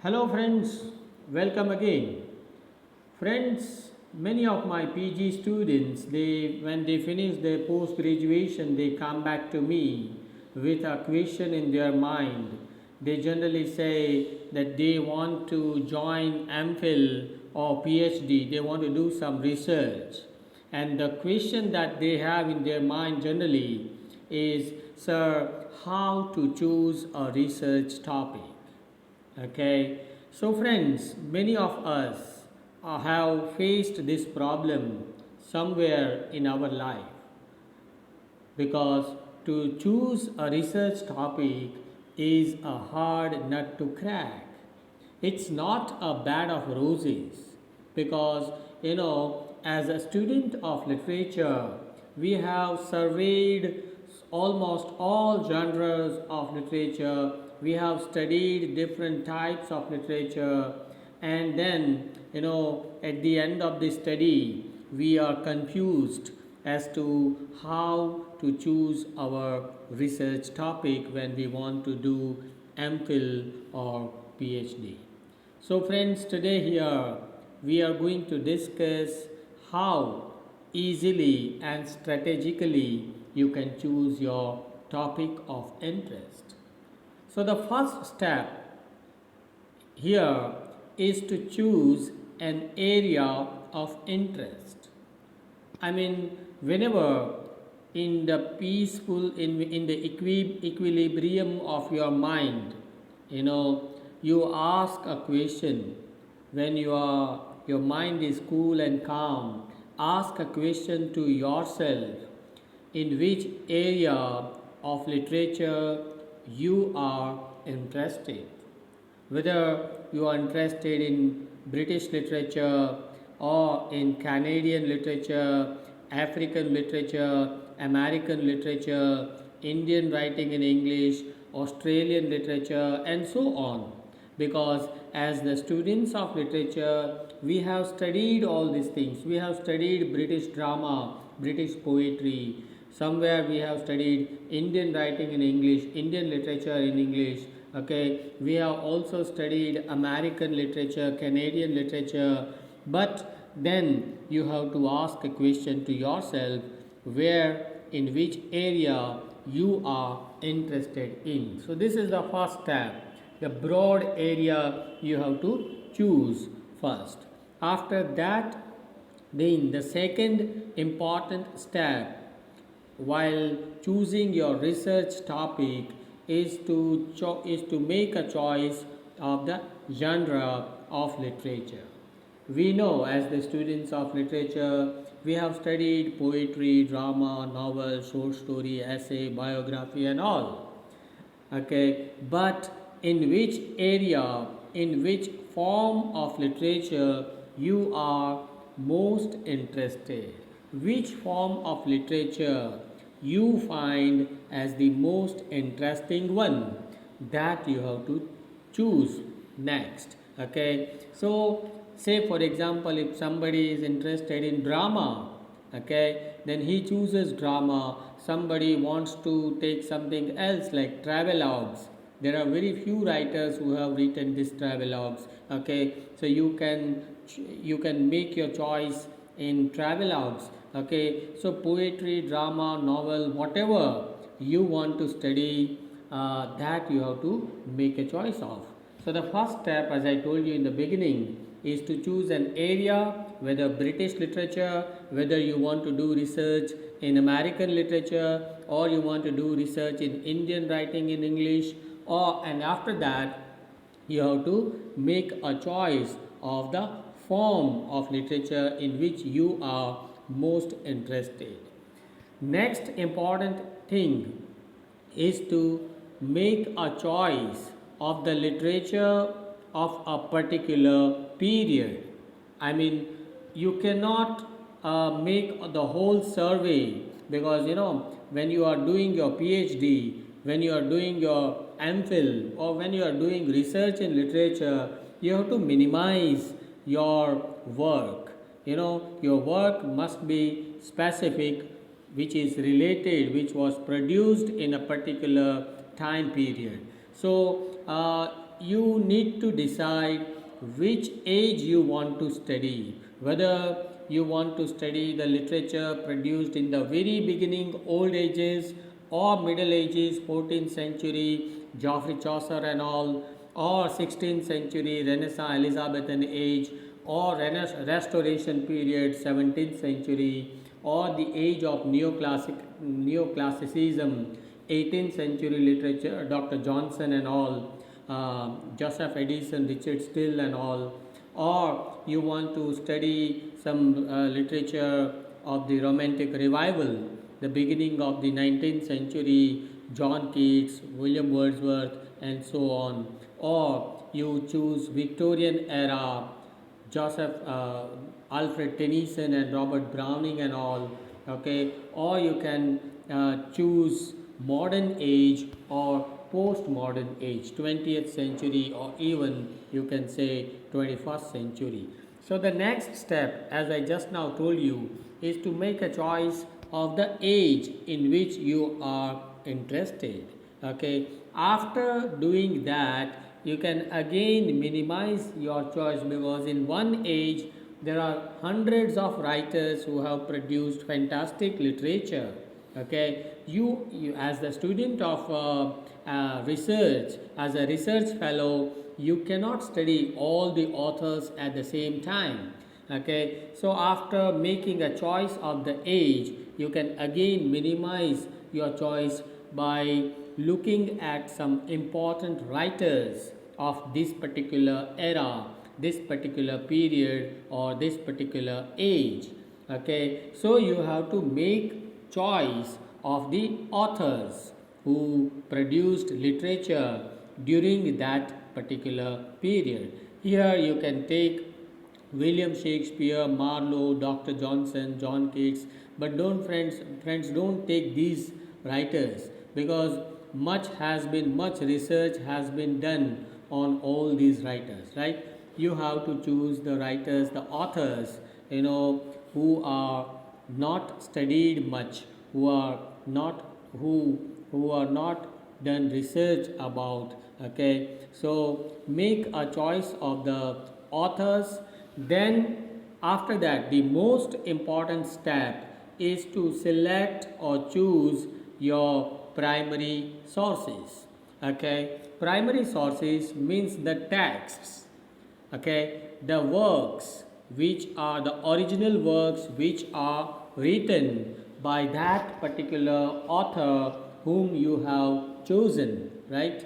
Hello friends, welcome again. Friends, many of my PG students, when they finish their post graduation, they come back to me with a question in their mind. They generally say that they want to join MPhil or PhD, they want to do some research. And the question that they have in their mind generally is, sir, how to choose a research topic? Okay, so friends, many of us have faced this problem somewhere in our life because to choose a research topic is a hard nut to crack. It's not a bed of roses because as a student of literature, we have surveyed almost all genres of literature. We have studied different types of literature, and then at the end of the study, we are confused as to how to choose our research topic when we want to do MPhil or PhD. So friends, today here we are going to discuss how easily and strategically you can choose your topic of interest. So the first step here is to choose an area of interest. I mean, whenever in the in the equilibrium of your mind, you ask a question when your mind is cool and calm, ask a question to yourself in which area of literature you are interested. Whether you are interested in British literature or in Canadian literature, African literature, American literature, Indian writing in English, Australian literature, and so on. Because as the students of literature, we have studied all these things. We have studied British drama, British poetry. Somewhere we have studied Indian writing in English, Indian literature in English. Okay, we have also studied American literature, Canadian literature. But then you have to ask a question to yourself where, in which area you are interested in. So this is the first step. The broad area you have to choose first. After that, then the second important step while choosing your research topic is to make a choice of the genre of literature. We know as the students of literature, we have studied poetry, drama, novel, short story, essay, biography, and all. Okay, but in which area, in which form of literature you are most interested? Which form of literature you find as the most interesting one? That you have to choose next. Okay, so say for example, if somebody is interested in drama, okay, then he chooses drama. Somebody wants to take something else like travelogues. There are very few writers who have written these travelogues. Okay, so you can make your choice in travelogues. Okay, so poetry, drama, novel, whatever you want to study, that you have to make a choice of. So the first step, as I told you in the beginning, is to choose an area, whether British literature, whether you want to do research in American literature, or you want to do research in Indian writing in English, and after that you have to make a choice of the form of literature in which you are most interested. Next important thing is to make a choice of the literature of a particular period. I mean, you cannot make the whole survey because when you are doing your PhD, when you are doing your MPhil, or when you are doing research in literature, you have to minimize your work. Your work must be specific, which is related, which was produced in a particular time period. So you need to decide which age you want to study, whether you want to study the literature produced in the very beginning old ages or middle ages 14th century Geoffrey Chaucer and all, or 16th century Renaissance Elizabethan age, or restoration period 17th century, or the age of neoclassicism 18th century literature, Dr. Johnson and all, Joseph Edison, Richard Still and all, or you want to study some literature of the Romantic Revival, the beginning of the 19th century, John Keats, William Wordsworth, and so on, or you choose Victorian era, Joseph Alfred Tennyson and Robert Browning and all, okay, or you can choose modern age or postmodern age, 20th century, or even you can say 21st century. So the next step, as I just now told you, is to make a choice of the age in which you are interested. Okay, after doing that, you can again minimize your choice, because in one age there are hundreds of writers who have produced fantastic literature. Okay, you as the student of research, as a research fellow, you cannot study all the authors at the same time. Okay, so after making a choice of the age, you can again minimize your choice by looking at some important writers of this particular era, this particular period, or this particular age. Okay, so you have to make choice of the authors who produced literature during that particular period. Here you can take William Shakespeare, Marlowe, Dr. Johnson, John Keats, but friends don't take these writers, because much research has been done on all these writers, right? You have to choose the writers, the authors, who are not studied much, who are not who are not done research about. Okay, so make a choice of the authors. Then after that, the most important step is to select or choose your primary sources. Okay, primary sources means the texts, okay, the works which are the original works which are written by that particular author whom you have chosen, right?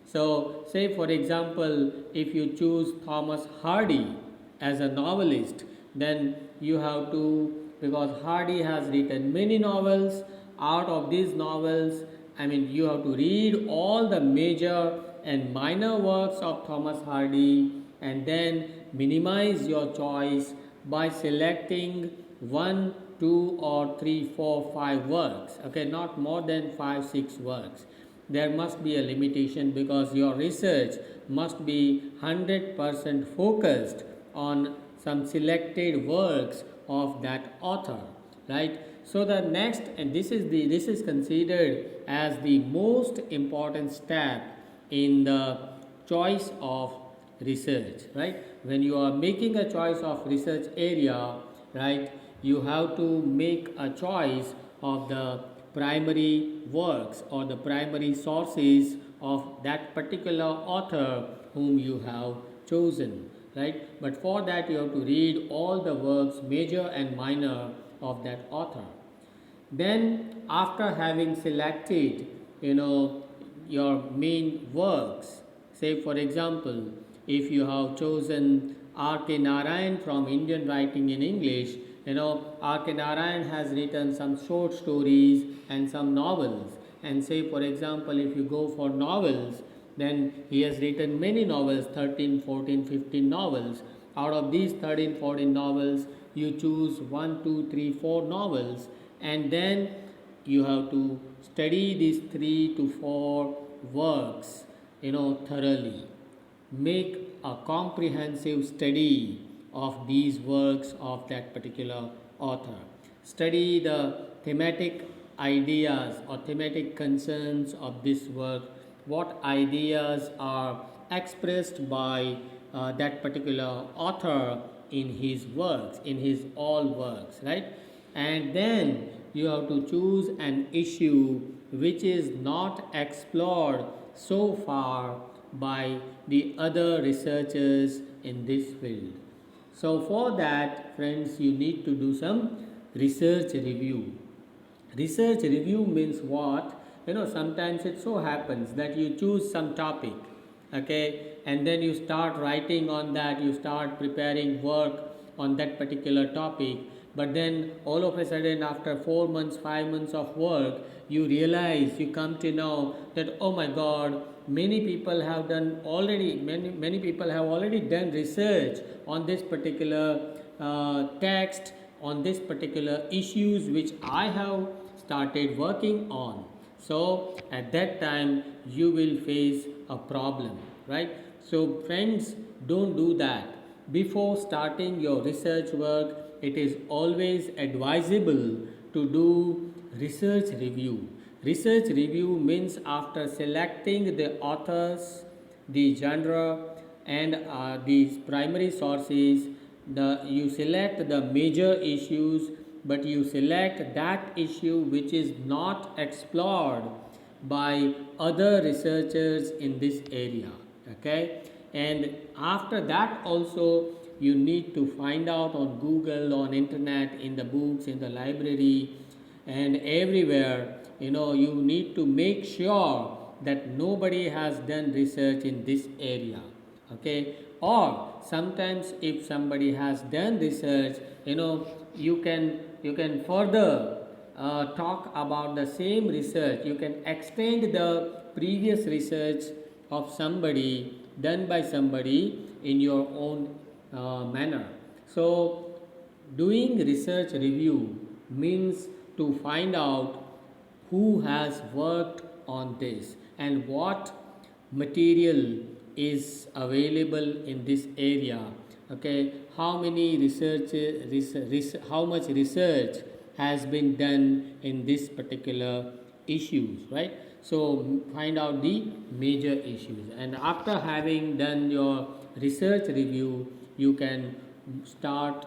So say for example, if you choose Thomas Hardy as a novelist, then you have to, because Hardy has written many novels. Out of these novels, you have to read all the major and minor works of Thomas Hardy, and then minimize your choice by selecting 1, 2 or 3, 4, 5 works. Okay, not more than 5, 6 works. There must be a limitation, because your research must be 100% focused on some selected works of that author, right? So the next, and this is considered as the most important step in the choice of research, right? When you are making a choice of research area, right, you have to make a choice of the primary works or the primary sources of that particular author whom you have chosen, right? But for that you have to read all the works, major and minor, of that author. Then after having selected, your main works, say for example, if you have chosen R.K. Narayan from Indian writing in English, R.K. Narayan has written some short stories and some novels. And say for example, if you go for novels, then he has written many novels, 13, 14, 15 novels. Out of these 13, 14 novels, you choose 1, 2, 3, 4 novels, and then you have to study these 3 to 4 works, thoroughly. Make a comprehensive study of these works of that particular author. Study the thematic ideas or thematic concerns of this work. What ideas are expressed by that particular author in his works, in his all works, right? And then you have to choose an issue which is not explored so far by the other researchers in this field. So for that, friends, you need to do some research review. Research review means what? Sometimes it so happens that you choose some topic, okay, and then you start writing on that, you start preparing work on that particular topic, but then all of a sudden, after 4 months, 5 months of work, you realize, you come to know that, oh my god, many people have already done research on this particular text, on this particular issues which I have started working on. So at that time you will face a problem, right? So friends, don't do that. Before starting your research work, it is always advisable to do research review. Research review means after selecting the authors, the genre, and the primary sources, you select the major issues, but you select that issue which is not explored by other researchers in this area, okay? And after that also, you need to find out on Google, on internet, in the books, in the library, and everywhere, you need to make sure that nobody has done research in this area, okay? Or sometimes if somebody has done research, you can further talk about the same research. You can extend the previous research of somebody, done by somebody, in your own manner. So doing research review means to find out who has worked on this and what material is available in this area, okay? How much research has been done in this particular issues, right? So find out the major issues, and after having done your research review, you can start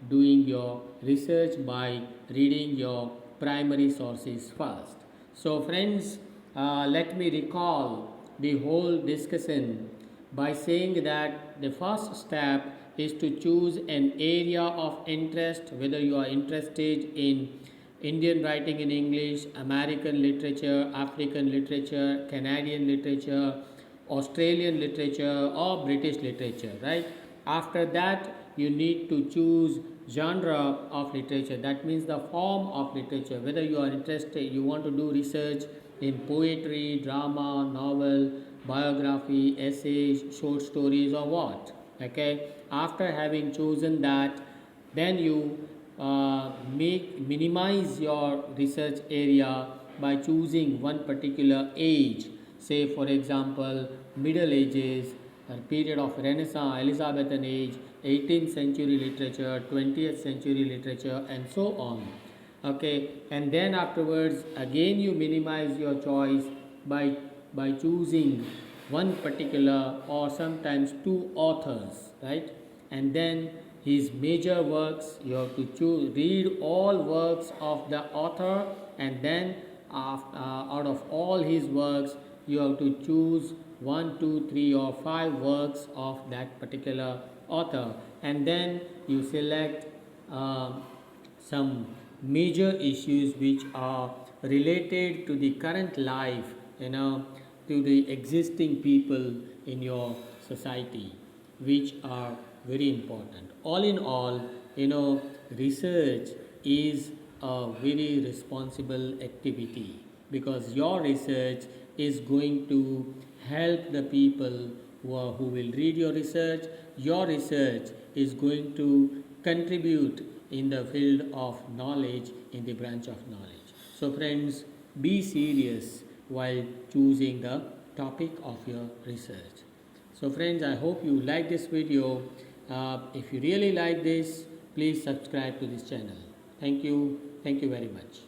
doing your research by reading your primary sources first. So friends, let me recall the whole discussion by saying that the first step is to choose an area of interest, whether you are interested in Indian writing in English, American literature, African literature, Canadian literature, Australian literature, or British literature, right? After that, you need to choose genre of literature. That means the form of literature, whether you are interested, you want to do research in poetry, drama, novel, biography, essays, short stories, or what, okay? After having chosen that, then you minimize your research area by choosing one particular age, say for example Middle Ages, a period of Renaissance, Elizabethan age, 18th century literature, 20th century literature, and so on, okay? And then afterwards again you minimize your choice by choosing one particular or sometimes two authors, right? And then his major works, you have to read all works of the author, and then out of all his works you have to choose 1, 2, 3, or 5 works of that particular author, and then you select some major issues which are related to the current life, to the existing people in your society, which are very important. All in all, research is a very responsible activity, because your research is going to help the people who will read your research. Your research is going to contribute in the field of knowledge, in the branch of knowledge. So friends, be serious while choosing the topic of your research. So friends, I hope you like this video. If you really like this, please subscribe to this channel. Thank you very much.